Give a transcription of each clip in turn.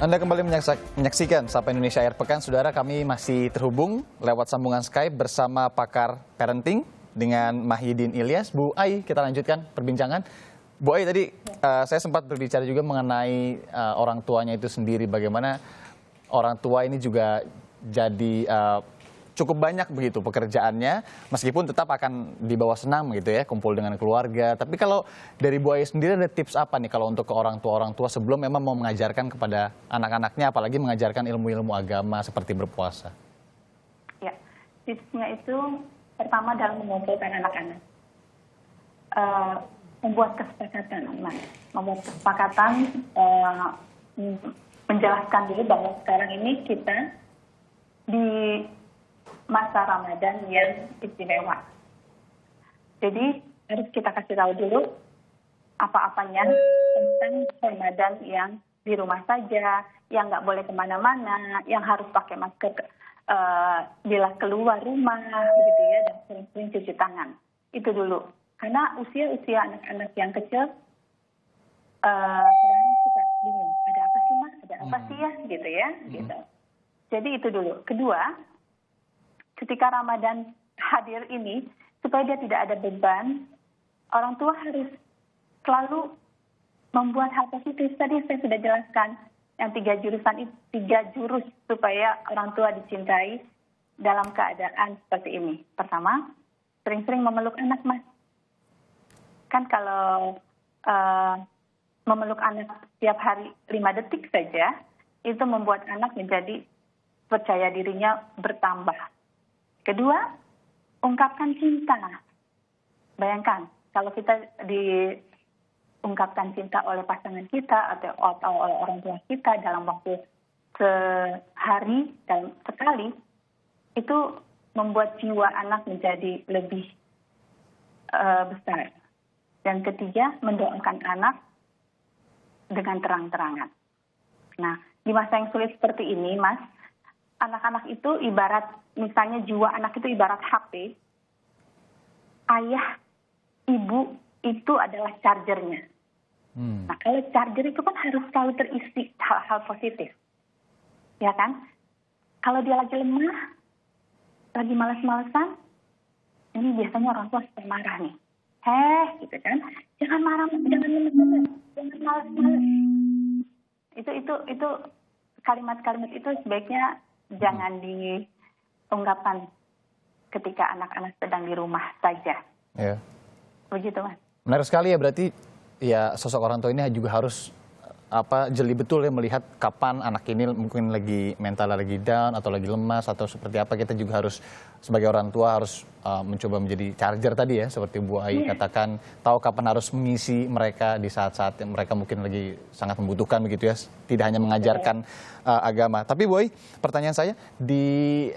Anda kembali menyaksikan Sapa Indonesia Akhir Pekan. Saudara, kami masih terhubung lewat sambungan Skype bersama pakar parenting dengan Mahyidin Ilyas. Bu Ai, kita lanjutkan perbincangan. Bu Ai, tadi saya sempat berbicara juga mengenai orang tuanya itu sendiri. Bagaimana orang tua ini juga jadi cukup banyak begitu pekerjaannya, meskipun tetap akan dibawa senam gitu ya, kumpul dengan keluarga. Tapi kalau dari Bu Ai sendiri ada tips apa nih kalau untuk ke orang tua sebelum memang mau mengajarkan kepada anak-anaknya, apalagi mengajarkan ilmu-ilmu agama seperti berpuasa? Ya, tipsnya itu pertama dalam mengumpulkan anak-anak. Membuat kesepakatan, menjelaskan dulu bahwa sekarang ini kita di masa Ramadan yang istimewa. Jadi harus kita kasih tahu dulu apa-apanya tentang Ramadan yang di rumah saja, yang nggak boleh kemana-mana, yang harus pakai masker bila keluar rumah, begitu ya, dan sering-sering cuci tangan. Itu dulu. Karena usia anak-anak yang kecil kadang-kadang suka bingung, ada apa sih mas, ada apa sih ya, gitu ya, gitu. Jadi itu dulu. Kedua, ketika Ramadan hadir ini, supaya dia tidak ada beban, orang tua harus selalu membuat hal positif. Tadi saya sudah jelaskan yang 3 jurus supaya orang tua dicintai dalam keadaan seperti ini. Pertama, sering-sering memeluk anak, mas. Kan kalau memeluk anak setiap hari 5 detik saja, itu membuat anak menjadi percaya dirinya bertambah. Kedua, ungkapkan cinta. Bayangkan, kalau kita diungkapkan cinta oleh pasangan kita atau oleh orang tua kita dalam waktu sehari dan sekali, itu membuat jiwa anak menjadi lebih besar. Dan ketiga, mendoakan anak dengan terang-terangan. Nah, di masa yang sulit seperti ini, mas, anak-anak itu ibarat, misalnya jiwa anak itu ibarat HP, ayah, ibu itu adalah chargernya. Nah, kalau charger itu kan harus selalu terisi hal-hal positif. Ya kan? Kalau dia lagi lemah, lagi malas-malasan, ini biasanya orang tua suka marah nih. Gitu kan? Jangan marah, jangan lemes, jangan malas-malas. Itu kalimat-kalimat itu sebaiknya jangan diungkapkan ketika anak-anak sedang di rumah saja. Ya. Begitu, mas. Menarik sekali ya, berarti ya sosok orang tua ini juga harus jeli betul ya melihat kapan anak ini mungkin lagi mental lagi down atau lagi lemas atau seperti apa. Kita juga harus sebagai orang tua harus mencoba menjadi charger tadi ya, seperti Bu Ai katakan, tahu kapan harus mengisi mereka di saat-saat yang mereka mungkin lagi sangat membutuhkan begitu ya, tidak hanya mengajarkan agama. Tapi Bu Ai, pertanyaan saya, di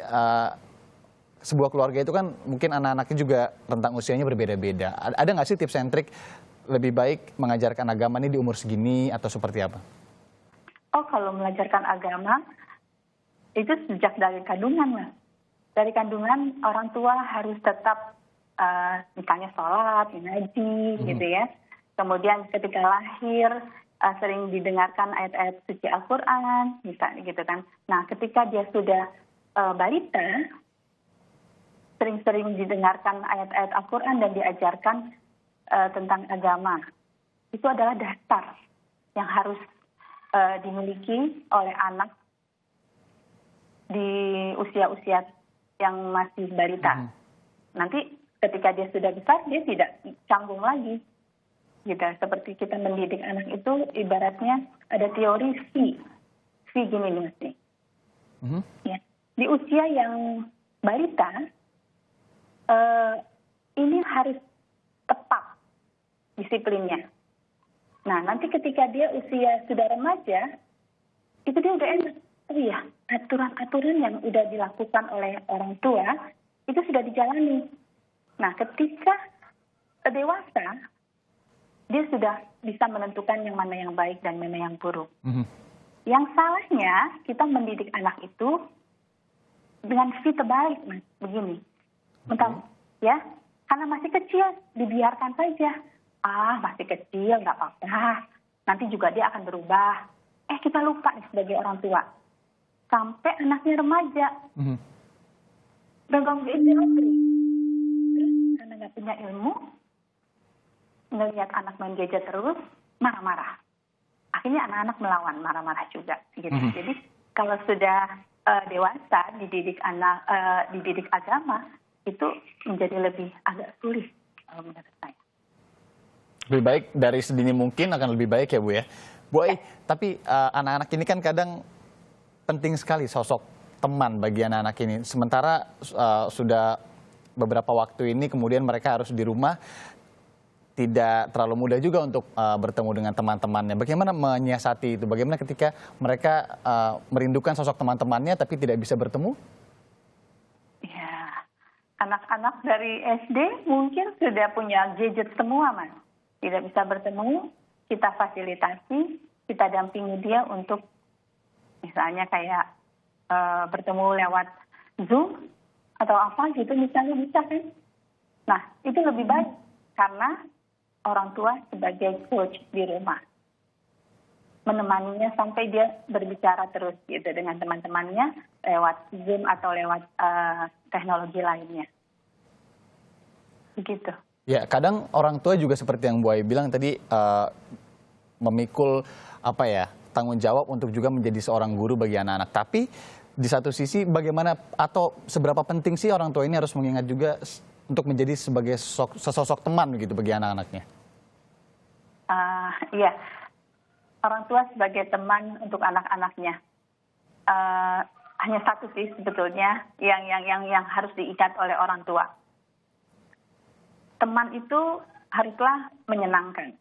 sebuah keluarga itu kan mungkin anak-anaknya juga rentang usianya berbeda-beda. Ada nggak sih tips and trik lebih baik mengajarkan agama ini di umur segini atau seperti apa? Oh, kalau mengajarkan agama itu sejak dari kandungan, mas. Dari kandungan orang tua harus tetap misalnya sholat, ngaji, gitu ya. Kemudian ketika lahir sering didengarkan ayat-ayat suci Al-Quran, misalnya gitu kan. Nah, ketika dia sudah balita, sering-sering didengarkan ayat-ayat Al-Quran dan diajarkan tentang agama. Itu adalah dasar yang harus dimiliki oleh anak di usia-usia yang masih balita. Nanti ketika dia sudah besar, dia tidak canggung lagi. Gitu. Seperti kita mendidik anak itu ibaratnya ada teori V gini nih, Mas. Ya. Di usia yang balita, ini harus tepat disiplinnya. Nah, nanti ketika dia usia sudah remaja, itu dia udah enak. Oh iya, aturan-aturan yang udah dilakukan oleh orang tua, itu sudah dijalani. Nah, ketika dewasa, dia sudah bisa menentukan yang mana yang baik dan mana yang buruk. Yang salahnya, kita mendidik anak itu dengan V terbalik, mas. Begini. Ya, karena masih kecil, dibiarkan saja. Masih kecil, nggak apa-apa. Nanti juga dia akan berubah. kita lupa nih sebagai orang tua. Sampai anaknya remaja. Ganggu ilmu terus. Karena nggak punya ilmu, ngelihat anak main gadget terus, marah-marah. Akhirnya anak-anak melawan, marah-marah juga. Gitu. Jadi kalau sudah dewasa, dididik agama, itu menjadi lebih agak sulit kalau menurut saya. Lebih baik dari sedini mungkin akan lebih baik ya Bu ya. Bu Ai, tapi anak-anak ini kan kadang penting sekali sosok teman bagi anak-anak ini. Sementara sudah beberapa waktu ini kemudian mereka harus di rumah, tidak terlalu mudah juga untuk bertemu dengan teman-temannya. Bagaimana menyiasati itu? Bagaimana ketika mereka merindukan sosok teman-temannya tapi tidak bisa bertemu? Ya, anak-anak dari SD mungkin sudah punya gadget semua, Mas. Tidak bisa bertemu, kita fasilitasi, kita dampingi dia untuk misalnya kayak bertemu lewat Zoom atau apa gitu misalnya, bisa kan? Nah, itu lebih baik karena orang tua sebagai coach di rumah menemaninya sampai dia berbicara terus gitu dengan teman-temannya lewat Zoom atau lewat teknologi lainnya. Begitu. Ya, kadang orang tua juga seperti yang Bu Ai bilang tadi, memikul tanggung jawab untuk juga menjadi seorang guru bagi anak-anak. Tapi di satu sisi bagaimana atau seberapa penting sih orang tua ini harus mengingat juga untuk menjadi sebagai sesosok teman gitu bagi anak-anaknya? Iya, orang tua sebagai teman untuk anak-anaknya. Hanya satu sih sebetulnya yang harus diikat oleh orang tua. Teman itu haruslah menyenangkan.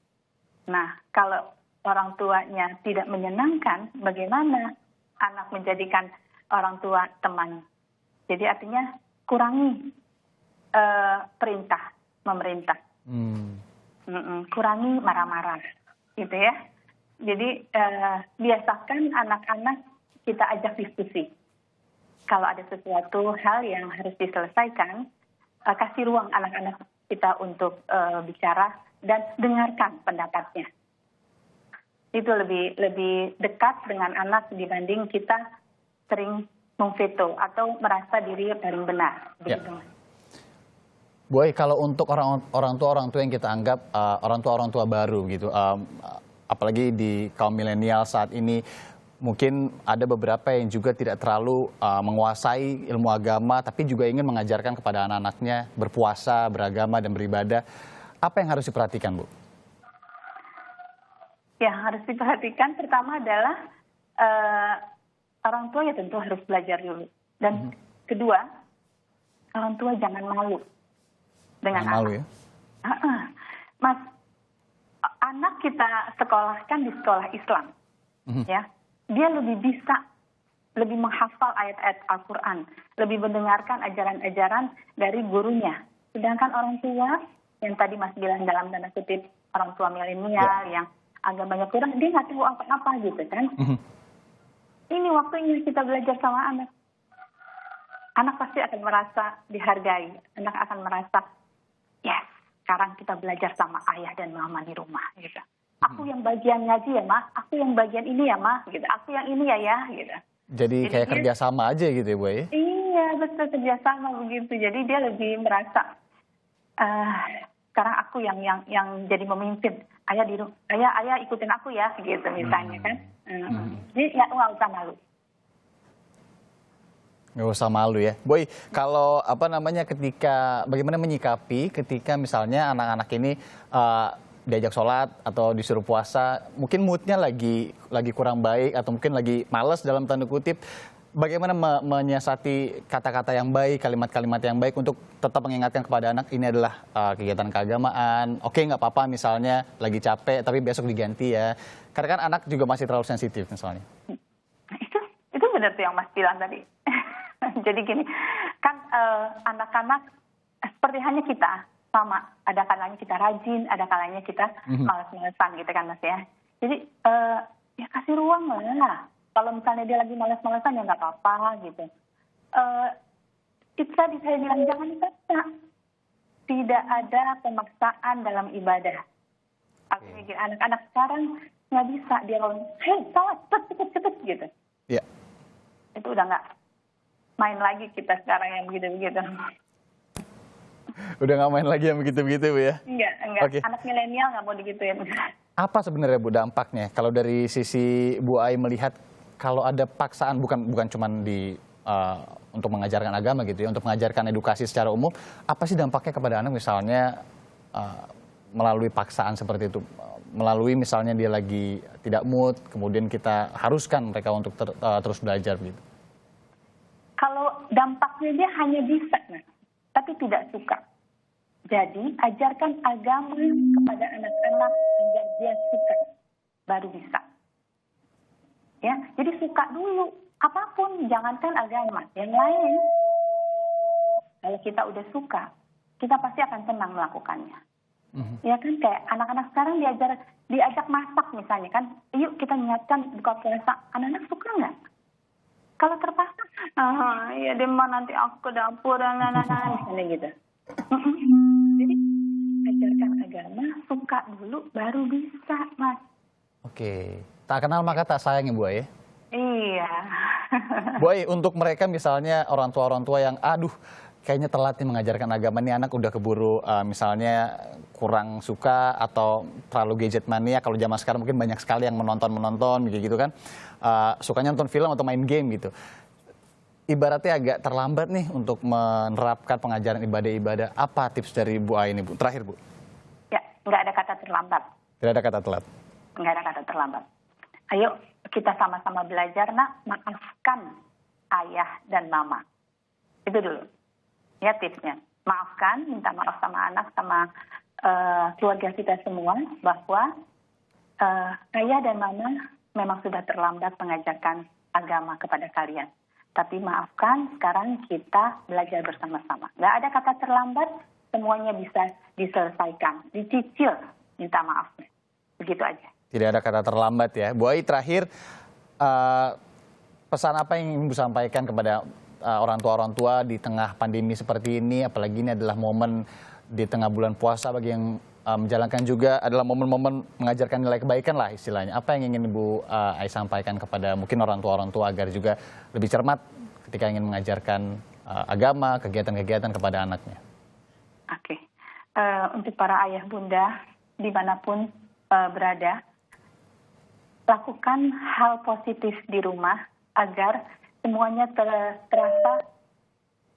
Nah, kalau orang tuanya tidak menyenangkan, bagaimana anak menjadikan orang tua teman? Jadi artinya kurangi perintah, memerintah. Kurangi marah-marah, gitu ya. Jadi biasakan anak-anak kita ajak diskusi. Kalau ada sesuatu hal yang harus diselesaikan, kasih ruang anak-anak kita untuk bicara dan dengarkan pendapatnya. Itu lebih dekat dengan anak dibanding kita sering memveto atau merasa diri paling benar. Begitu. Bu Ai, kalau untuk orang tua yang kita anggap orang tua baru gitu, apalagi di kaum milenial saat ini, mungkin ada beberapa yang juga tidak terlalu menguasai ilmu agama, tapi juga ingin mengajarkan kepada anak-anaknya berpuasa, beragama, dan beribadah. Apa yang harus diperhatikan, Bu? Yang harus diperhatikan pertama adalah orang tua ya tentu harus belajar dulu. Dan kedua, orang tua jangan malu dengan anak. Malu ya? Mas, anak kita sekolahkan di sekolah Islam, ya. Dia lebih bisa, lebih menghafal ayat-ayat Al-Quran, lebih mendengarkan ajaran-ajaran dari gurunya. Sedangkan orang tua, yang tadi Mas bilang dalam tanda kutip orang tua milenial yang agamanya kurang, dia nggak tahu apa-apa gitu kan. Ini waktunya kita belajar sama anak. Anak pasti akan merasa dihargai. Anak akan merasa, yes, sekarang kita belajar sama ayah dan mama di rumah gitu. Aku yang bagian ngaji ya, Ma. Aku yang bagian ini ya, Ma. Gitu. Aku yang ini ya, gitu. Jadi kayak kerjasama aja gitu ya, Bu ya? Iya, betul, kerjasama begitu. Jadi dia lebih merasa, sekarang aku yang jadi memimpin. Ayah ikutin aku ya, gitu misalnya kan. Jadi nggak usah malu. Nggak usah malu ya. Boy, kalau bagaimana menyikapi ketika misalnya anak-anak ini diajak sholat atau disuruh puasa, mungkin moodnya lagi kurang baik atau mungkin lagi malas dalam tanda kutip, bagaimana menyiasati kata-kata yang baik, kalimat-kalimat yang baik untuk tetap mengingatkan kepada anak ini adalah kegiatan keagamaan. Oke, nggak apa-apa misalnya lagi capek tapi besok diganti ya. Karena kan anak juga masih terlalu sensitif misalnya. Nah, itu benar tuh yang Mas bilang tadi. Jadi gini, kan anak-anak seperti hanya kita sama. Ada kalanya kita rajin, ada kalanya kita malas-malasan gitu kan Mas ya. Jadi ya kasih ruang lah. Kalau misalnya dia lagi malas-malasan ya nggak apa-apa gitu. Itu tadi saya bilang jangan dipaksa. Tidak ada pemaksaan dalam ibadah. Artinya anak-anak sekarang nggak bisa dia lawan, hei salah, cepet gitu. Iya. Itu udah nggak main lagi kita sekarang yang begitu-begitu. Udah nggak main lagi yang begitu-begitu, Bu, ya? Enggak. Oke. Anak milenial nggak mau digituin. Apa sebenarnya, Bu, dampaknya? Kalau dari sisi Bu Ai melihat kalau ada paksaan, bukan cuman untuk mengajarkan agama gitu ya, untuk mengajarkan edukasi secara umum, apa sih dampaknya kepada anak misalnya melalui paksaan seperti itu? Melalui misalnya dia lagi tidak mood, kemudian kita haruskan mereka untuk terus belajar gitu. Kalau dampaknya dia hanya bisa, tapi tidak suka. Jadi ajarkan agama kepada anak-anak agar dia suka, baru bisa. Ya, jadi suka dulu apapun, jangankan agama, yang lain. Kalau kita udah suka, kita pasti akan senang melakukannya. Ya kan, kayak anak-anak sekarang diajak masak misalnya kan, yuk kita niatkan buka puasa, anak-anak suka nggak? Kalau terpaksa, ya deh ma, nanti aku ke dapur, misalnya gitu. Jadi ajarkan agama, suka dulu, baru bisa, Mas. Oke, tak kenal maka tak sayang ya, Bu Ai, ya? Iya. Bu Ai, untuk mereka misalnya orang tua yang aduh kayaknya telat nih mengajarkan agama nih, anak udah keburu misalnya kurang suka atau terlalu gadget mania. Kalau zaman sekarang mungkin banyak sekali yang menonton gitu kan, sukanya nonton film atau main game gitu. Ibaratnya agak terlambat nih untuk menerapkan pengajaran ibadah-ibadah. Apa tips dari Bu Ai ini, Bu? Terakhir, Bu. Ya, nggak ada kata terlambat. Tidak ada kata telat. Nggak ada kata terlambat. Ayo kita sama-sama belajar, nak, maafkan ayah dan mama. Itu dulu. Ya tipsnya. Maafkan, minta maaf sama anak, sama keluarga kita semua, bahwa ayah dan mama memang sudah terlambat mengajarkan agama kepada kalian. Tapi maafkan, sekarang kita belajar bersama-sama. Nggak ada kata terlambat, semuanya bisa diselesaikan. Dicicil, minta maafnya. Begitu aja. Tidak ada kata terlambat ya. Bu Ai, terakhir pesan apa yang ingin Ibu sampaikan kepada orang tua di tengah pandemi seperti ini, apalagi ini adalah momen di tengah bulan puasa bagi yang menjalankan juga adalah momen-momen mengajarkan nilai kebaikan lah istilahnya. Apa yang ingin Ibu Ai sampaikan kepada mungkin orang tua agar juga lebih cermat ketika ingin mengajarkan agama, kegiatan-kegiatan kepada anaknya? Oke. Untuk para ayah bunda dimanapun berada, lakukan hal positif di rumah agar semuanya terasa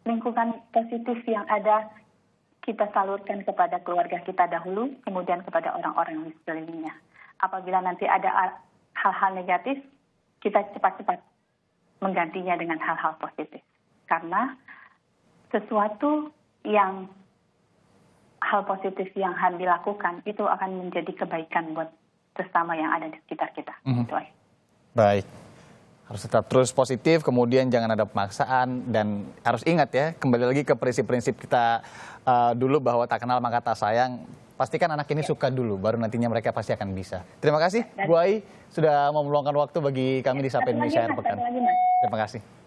lingkungan positif yang ada kita salurkan kepada keluarga kita dahulu, kemudian kepada orang-orang di sekelilingnya. Apabila nanti ada hal-hal negatif, kita cepat-cepat menggantinya dengan hal-hal positif. Karena hal positif yang dilakukan itu akan menjadi kebaikan buat sesama yang ada di sekitar kita. Itu aja. Baik. Harus tetap terus positif, kemudian jangan ada pemaksaan, dan harus ingat ya, kembali lagi ke prinsip-prinsip kita dulu bahwa tak kenal maka tak sayang. Pastikan anak ini suka dulu, baru nantinya mereka pasti akan bisa. Terima kasih Bu Ai sudah mau meluangkan waktu bagi kami di Sapa Indonesia Akhir Pekan. Terima kasih.